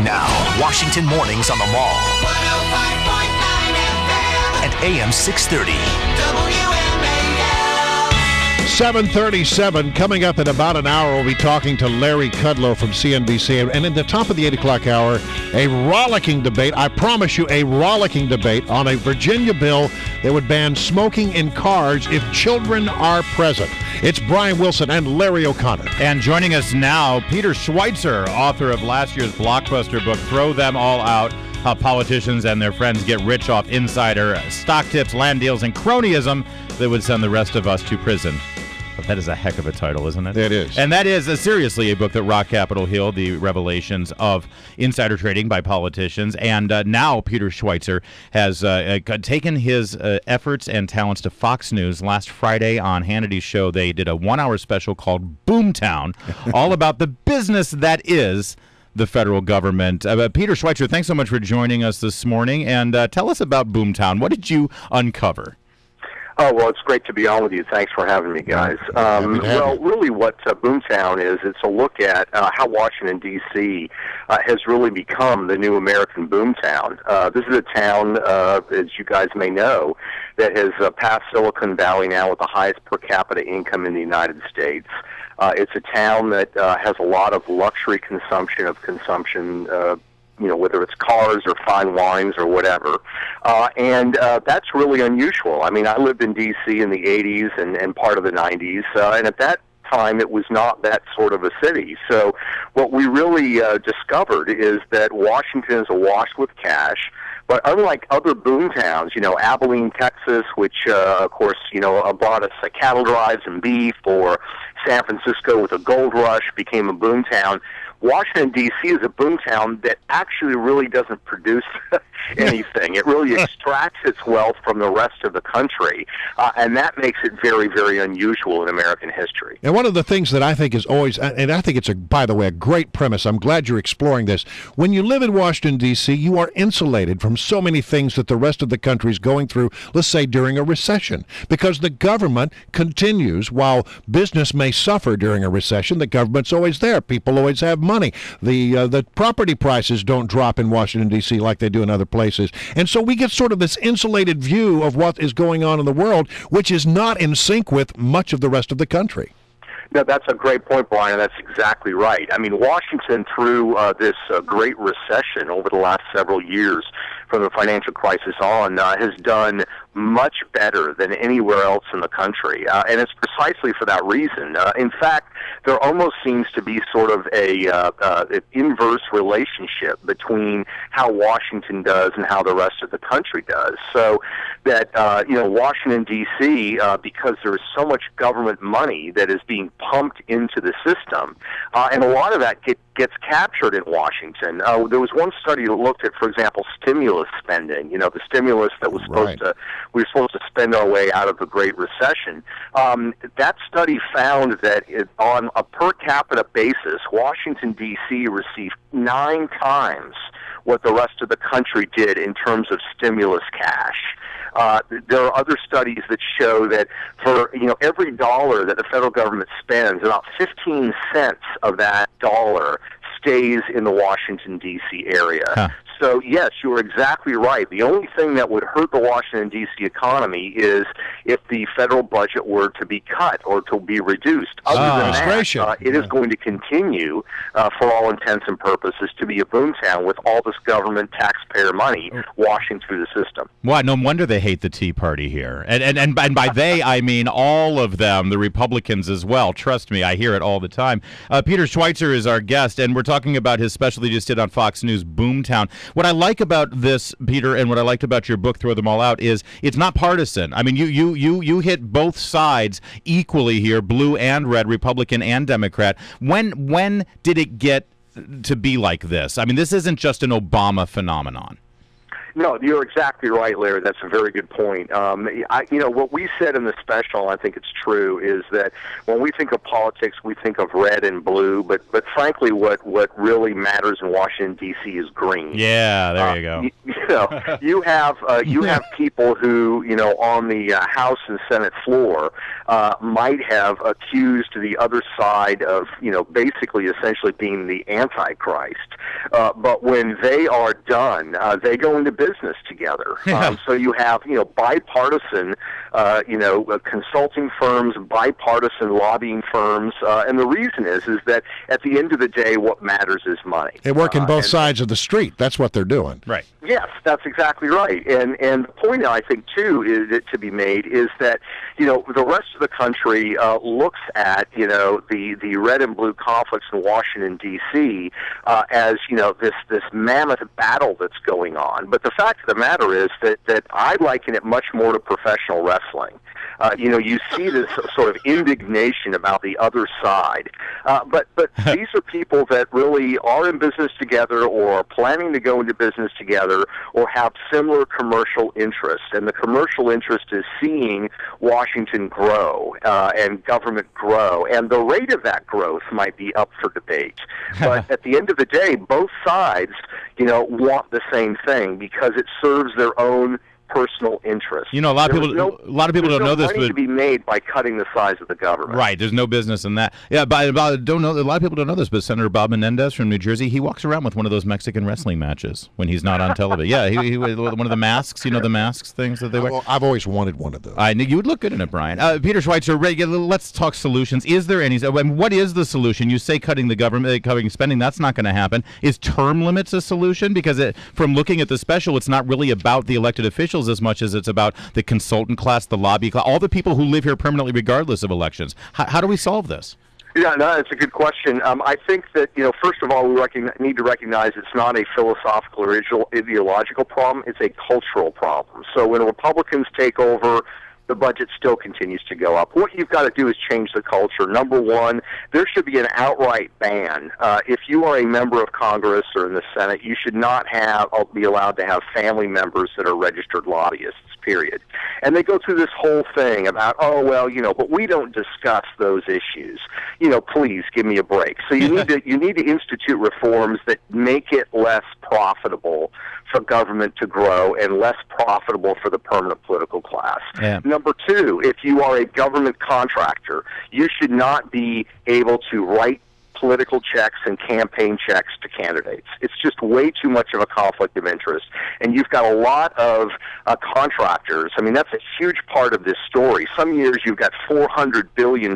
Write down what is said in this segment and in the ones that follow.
Now, Washington Mornings on the Mall. 105.9 FM. And AM 630. WMAL. 7:37. Coming up in about an hour, we'll be talking to Larry Kudlow from CNBC. And in the top of the 8 o'clock hour, a rollicking debate, I promise you, a rollicking debate on a Virginia bill that would ban smoking in cars if children are present. It's Brian Wilson and Larry O'Connor. And joining us now, Peter Schweizer, author of last year's blockbuster book, Throw Them All Out, How Politicians and Their Friends Get Rich Off Insider Stock Tips, Land Deals, and Cronyism that would send the rest of us to prison. But that is a heck of a title, isn't it? It is. And that is seriously a book that rocked Capitol Hill, the revelations of insider trading by politicians. And now Peter Schweizer has taken his efforts and talents to Fox News. Last Friday on Hannity's show, they did a 1-hour special called Boomtown, all about the business that is the federal government. Peter Schweizer, thanks so much for joining us this morning. And tell us about Boomtown. What did you uncover? Oh, well, it's great to be on with you. Thanks for having me, guys. Well, really what Boomtown is, it's a look at how Washington, D.C. Has really become the new American boomtown. This is a town, as you guys may know, that has passed Silicon Valley now with the highest per capita income in the United States. It's a town that has a lot of luxury consumption, whether it's cars or fine wines or whatever. And that's really unusual. I mean, I lived in D.C. in the 80s and part of the 90s, and at that time it was not that sort of a city. So what we really discovered is that Washington is awash with cash. But unlike other boomtowns, Abilene, Texas, which, of course, brought us cattle drives and beef, or San Francisco with a gold rush became a boomtown, Washington, D.C. is a boomtown that actually really doesn't produce anything. It really extracts its wealth from the rest of the country, and that makes it very, very unusual in American history. And one of the things that I think is always, and I think it's, by the way, a great premise, I'm glad you're exploring this. When you live in Washington, D.C., you are insulated from so many things that the rest of the country is going through, let's say during a recession, because the government continues. While business may suffer during a recession, the government's always there. People always have money. The property prices don't drop in Washington, D.C. like they do in other places. And so we get sort of this insulated view of what is going on in the world, which is not in sync with much of the rest of the country. No, that's a great point, Brian. That's exactly right. I mean, Washington, through this great recession over the last several years, from the financial crisis on, has done much better than anywhere else in the country. And it's precisely for that reason. In fact, there almost seems to be sort of an inverse relationship between how Washington does and how the rest of the country does. So that, Washington, D.C., because there is so much government money that is being pumped into the system, and a lot of that gets captured in Washington. There was one study that looked at, for example, stimulus spending, the stimulus that was we were supposed to spend our way out of the Great Recession. That study found that on a per capita basis, Washington, D.C. received 9 times what the rest of the country did in terms of stimulus cash. There are other studies that show that for every dollar that the federal government spends, about 15 cents of that dollar stays in the Washington, D.C. area. Huh. So, yes, you're exactly right. The only thing that would hurt the Washington, D.C. economy is if the federal budget were to be cut or to be reduced. Other than that, it is going to continue, for all intents and purposes, to be a boomtown with all this government taxpayer money washing through the system. Well, no wonder they hate the Tea Party here. And by they, I mean all of them, the Republicans as well. Trust me, I hear it all the time. Peter Schweizer is our guest, and we're talking about his special he just did on Fox News, Boomtown. What I like about this, Peter, and what I liked about your book, Throw Them All Out, is it's not partisan. I mean, you hit both sides equally here, blue and red, Republican and Democrat. When did it get to be like this? I mean, this isn't just an Obama phenomenon. No, you're exactly right, Larry. That's a very good point. What we said in the special, I think it's true, is that when we think of politics, we think of red and blue, but frankly, what really matters in Washington, D.C. is green. Yeah, there you go. you have people who, on the House and Senate floor might have accused the other side of, basically essentially being the Antichrist. But when they are done, they go into business together. So you have, bipartisan, consulting firms, bipartisan lobbying firms, and the reason is that at the end of the day, what matters is money. They work in both sides of the street. That's what they're doing. Right. Yes, that's exactly right. And the point I think too is to be made is that the rest of the country looks at the red and blue conflicts in Washington D.C. As this mammoth battle that's going on. But the fact of the matter is that I liken it much more to professional wrestling. You see this sort of indignation about the other side, but these are people that really are in business together or are planning to go into business together or have similar commercial interests. And the commercial interest is seeing Washington grow and government grow. And the rate of that growth might be up for debate. But at the end of the day, both sides, want the same thing because it serves their own personal interest. A lot of people don't know this, but to be made by cutting the size of the government. Right. There's no business in that. Yeah, but don't know. A lot of people don't know this, but Senator Bob Menendez from New Jersey, he walks around with one of those Mexican wrestling matches when he's not on television. Yeah, he one of the masks. The masks things that they wear. I've always wanted one of those. I knew you would look good in it, Brian. Peter Schweizer, let's talk solutions. Is there any? What is the solution? You say cutting the government, cutting spending. That's not going to happen. Is term limits a solution? Because from looking at the special, it's not really about the elected officials as much as it's about the consultant class, the lobby class, all the people who live here permanently regardless of elections. How do we solve this? Yeah, no, it's a good question. I think that, first of all, we need to recognize it's not a philosophical or ideological problem. It's a cultural problem. So when Republicans take over, the budget still continues to go up. What you've got to do is change the culture. Number one, there should be an outright ban. If you are a member of Congress or in the Senate, you should not be allowed to have family members that are registered lobbyists, period. And they go through this whole thing about, but we don't discuss those issues. Please give me a break. So you need to institute reforms that make it less profitable for government to grow and less profitable for the permanent political class. Yeah. Number two, if you are a government contractor, you should not be able to write political checks and campaign checks to candidates. It's just way too much of a conflict of interest. And you've got a lot of contractors. I mean, that's a huge part of this story. Some years you've got $400 billion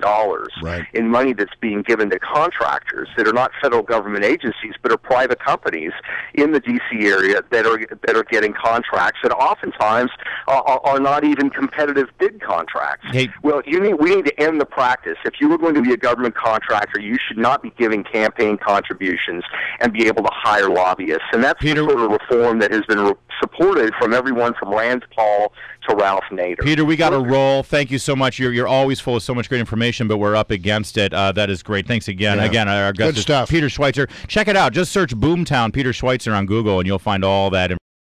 in money that's being given to contractors that are not federal government agencies, but are private companies in the D.C. area that are getting contracts that oftentimes are not even competitive bid contracts. Hey. Well, we need to end the practice. If you were going to be a government contractor, you should not be giving campaign contributions and be able to hire lobbyists. And that's the sort of reform that has been supported from everyone from Rand Paul to Ralph Nader. Peter, we got to roll. Thank you so much. You're always full of so much great information, but we're up against it. That is great. Thanks again. Yeah. Again, our guest Good is stuff. Peter Schweizer. Check it out. Just search Boomtown Peter Schweizer on Google, and you'll find all that information.